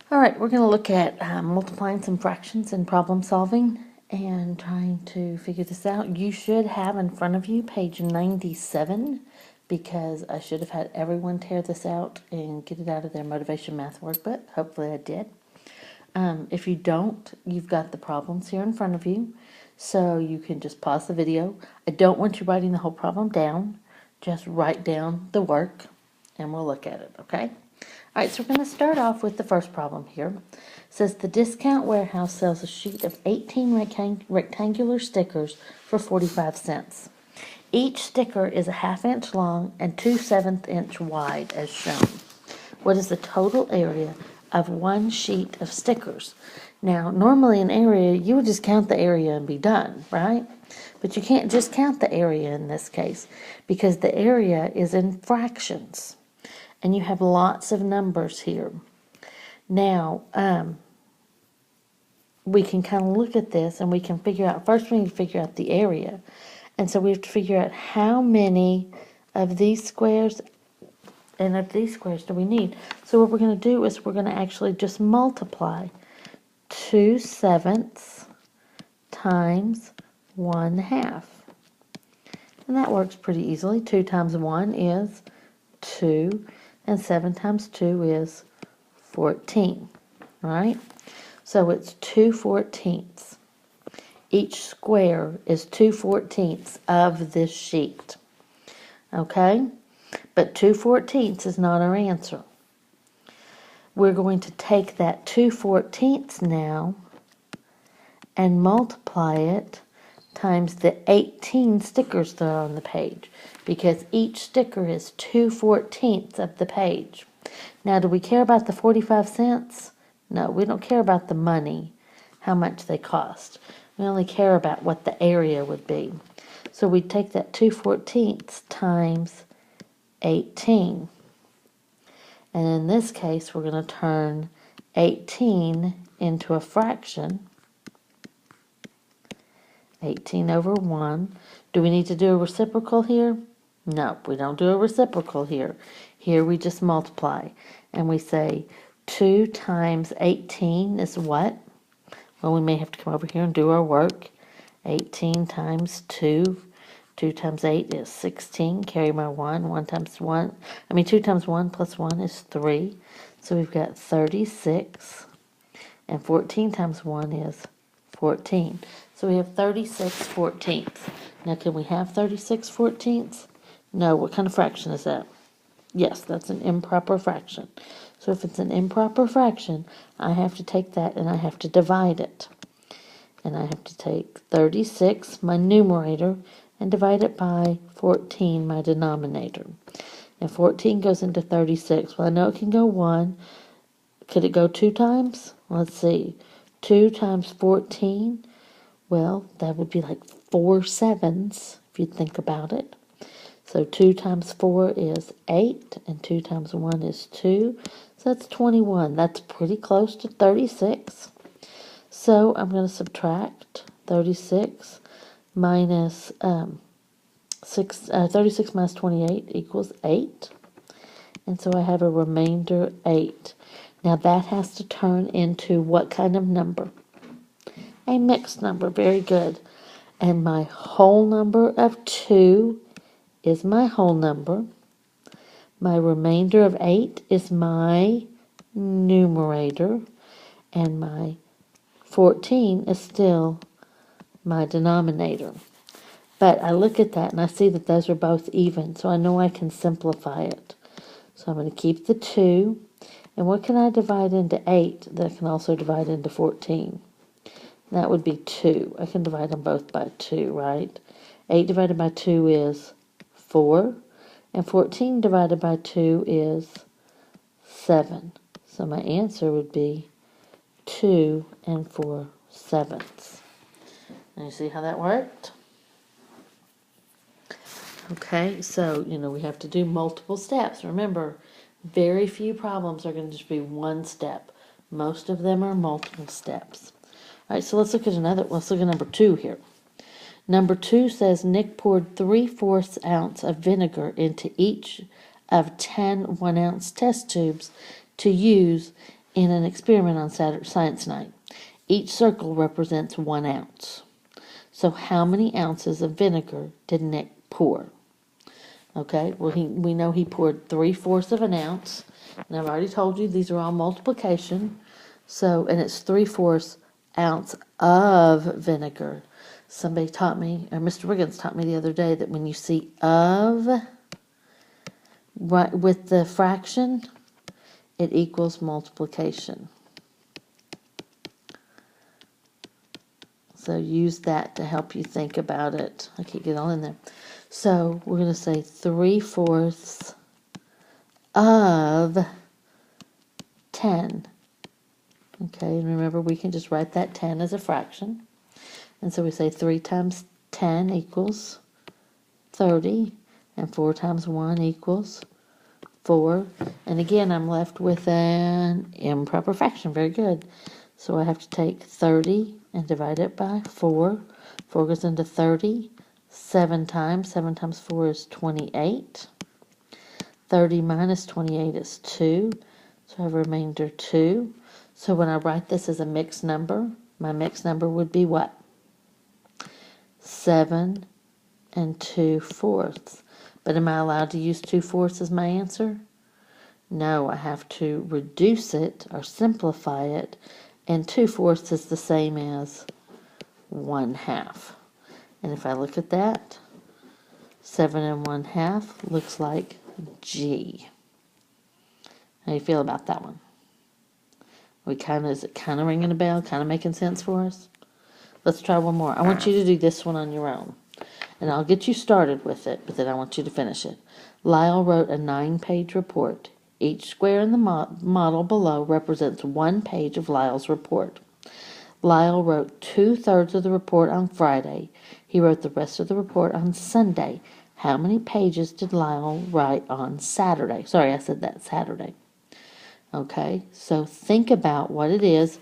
All right, we're going to look at multiplying some fractions and problem solving and trying to figure this out. You should have in front of you page 97 because I should have had everyone tear this out and get it out of their motivation math workbook. Hopefully I did. If you don't, you've got the problems here in front of you, so you can just pause the video. I don't want you writing the whole problem down. Just write down the work and we'll look at it, okay? All right, so we're going to start off with the first problem here. It says the discount warehouse sells a sheet of 18 rectangular stickers for 45 cents. Each sticker is a 1/2 inch long and 2/7 inch wide as shown. What is the total area of one sheet of stickers? Now, normally an area, you would just count the area and be done, right? But you can't just count the area in this case because the area is in fractions. And you have lots of numbers here. Now, we can kind of look at this and we can figure out, first we need to figure out the area. And so we have to figure out how many of these squares and of these squares do we need. So what we're going to do is we're going to actually just multiply 2/7 times 1/2. And that works pretty easily. 2 times 1 is 2. And 7 times 2 is 14, right? So it's 2/14. Each square is 2/14 of this sheet, okay? But 2/14 is not our answer. We're going to take that 2/14 now and multiply it times the 18 stickers that are on the page, because each sticker is 2/14 of the page. Now, do we care about the 45 cents? No, we don't care about the money, how much they cost. We only care about what the area would be. So we take that 2/14 times 18. And in this case, we're going to turn 18 into a fraction. 18 over 1. Do we need to do a reciprocal here? No, we don't do a reciprocal here. Here we just multiply. And we say 2 times 18 is what? Well, we may have to come over here and do our work. 18 times 2. 2 times 8 is 16. Carry my 1. 1 times 1. 2 times 1 plus 1 is 3. So we've got 36. And 14 times 1 is 14. So we have 36/14. Now, can we have 36/14? No. What kind of fraction is that? Yes, that's an improper fraction. So if it's an improper fraction, I have to take that and I have to divide it. And I have to take 36, my numerator, and divide it by 14, my denominator. And 14 goes into 36. Well, I know it can go 1. Could it go 2 times? Let's see. 2 times 14. Well, that would be like 4 sevens, if you think about it. So 2 times 4 is 8, and 2 times 1 is 2. So that's 21. That's pretty close to 36. So I'm going to subtract 36 minus 36 minus 28 equals 8. And so I have a remainder 8. Now that has to turn into what kind of number? A mixed number. Very good. And my whole number of 2 is my whole number. My remainder of 8 is my numerator. And my 14 is still my denominator. But I look at that and I see that those are both even. So I know I can simplify it. So I'm going to keep the 2. And what can I divide into 8 that can also divide into 14? That would be 2. I can divide them both by 2, right? 8 divided by 2 is 4. And 14 divided by 2 is 7. So my answer would be 2 4/7. Now you see how that worked? Okay, so, we have to do multiple steps. Remember, very few problems are going to just be one step. Most of them are multiple steps. All right, so let's look at number 2 here. Number 2 says Nick poured 3/4 ounce of vinegar into each of 10 1-ounce test tubes to use in an experiment on Saturday Science Night. Each circle represents 1 ounce. So how many ounces of vinegar did Nick pour? Okay, well, we know he poured 3/4 of an ounce. And I've already told you these are all multiplication. So, and it's 3/4 ounce of vinegar. Somebody taught me, or Mr. Wiggins taught me the other day, that when you see of right with the fraction, it equals multiplication. So use that to help you think about it. I can't get it all in there. So we're going to say 3/4 of 10. Okay, and remember we can just write that 10 as a fraction. And so we say 3 times 10 equals 30, and 4 times 1 equals 4. And again, I'm left with an improper fraction. Very good. So I have to take 30 and divide it by 4. 4 goes into 30 7 times. 7 times 4 is 28. 30 minus 28 is 2. So I have a remainder 2. So when I write this as a mixed number, my mixed number would be what? 7 and 2/4. But am I allowed to use 2/4 as my answer? No, I have to reduce it or simplify it, and 2/4 is the same as 1/2. And if I look at that, 7 and 1/2 looks like G. How do you feel about that one? Is it kind of ringing a bell? Kind of making sense for us? Let's try one more. I want you to do this one on your own. And I'll get you started with it, but then I want you to finish it. Lyle wrote a 9-page report. Each square in the model below represents 1 page of Lyle's report. Lyle wrote 2/3 of the report on Friday. He wrote the rest of the report on Sunday. How many pages did Lyle write on Saturday? Sorry, I said that, Saturday. Okay, so think about what it is.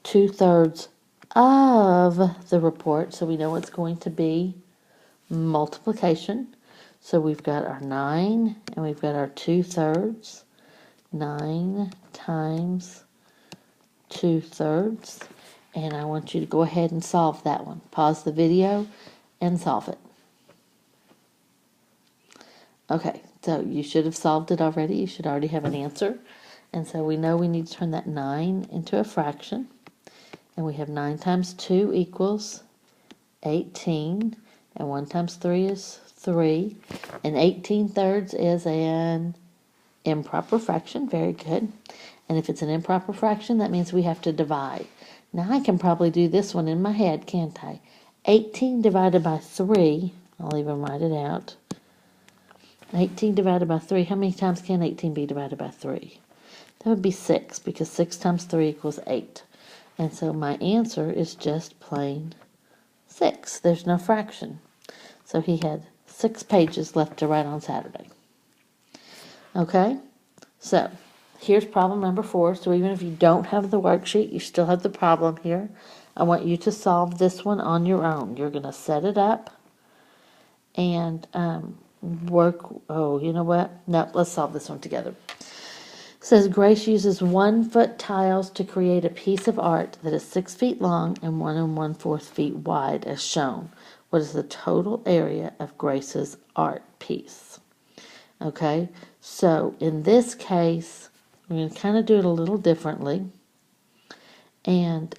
2/3 of the report, so we know it's going to be multiplication. So we've got our 9 and we've got our 2/3. 9 times 2/3. And I want you to go ahead and solve that one. Pause the video and solve it. Okay, so you should have solved it already. You should already have an answer. And so we know we need to turn that 9 into a fraction. And we have 9 times 2 equals 18. And 1 times 3 is 3. And 18/3 is an improper fraction. Very good. And if it's an improper fraction, that means we have to divide. Now I can probably do this one in my head, can't I? 18 divided by 3, I'll even write it out. 18 divided by 3, how many times can 18 be divided by 3? That would be 6, because 6 times 3 equals 8. And so my answer is just plain 6. There's no fraction. So he had 6 pages left to write on Saturday. Okay, so here's problem number 4. So even if you don't have the worksheet, you still have the problem here. I want you to solve this one on your own. You're going to set it up and work. Oh, you know what? No, let's solve this one together. It says Grace uses 1-foot tiles to create a piece of art that is 6 feet long and 1 1/4 feet wide as shown. What is the total area of Grace's art piece? Okay, so in this case, we're going to kind of do it a little differently. And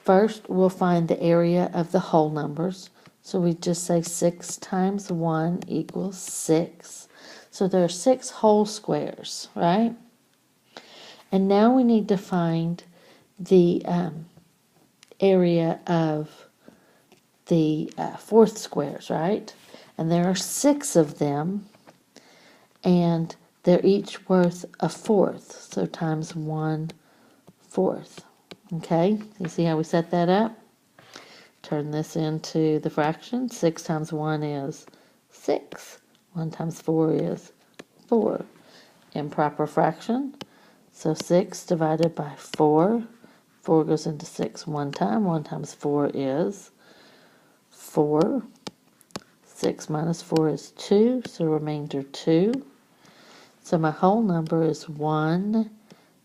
first, we'll find the area of the whole numbers. So we just say 6 times 1 equals 6. So there are 6 whole squares, right? And now we need to find the area of the 4th squares, right? And there are 6 of them, and they're each worth 1/4. So times 1/4. Okay, you see how we set that up? Turn this into the fraction. 6 times 1 is 6. 1 times 4 is 4. Improper fraction. So 6 divided by 4. 4 goes into 6 one time. 1 times 4 is 4. 6 minus 4 is 2. So remainder 2. So my whole number is 1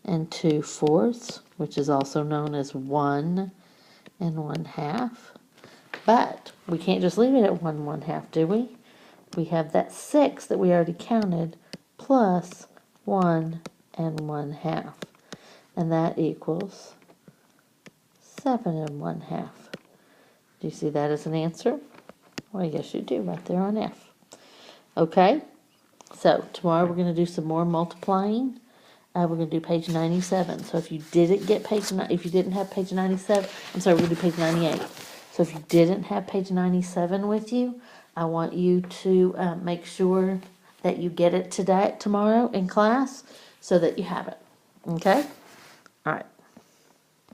and 2/4, which is also known as 1 1/2. But we can't just leave it at 1 1/2, do we? We have that 6 that we already counted plus 1 1/2. And that equals 7 1/2. Do you see that as an answer? Well, yes, you do, right there on F. Okay, so tomorrow we're going to do some more multiplying. We're going to do page 97. So if you didn't get if you didn't have page 97, I'm sorry, we're going to do page 98. So if you didn't have page 97 with you, I want you to make sure that you get it tomorrow in class so that you have it. Okay?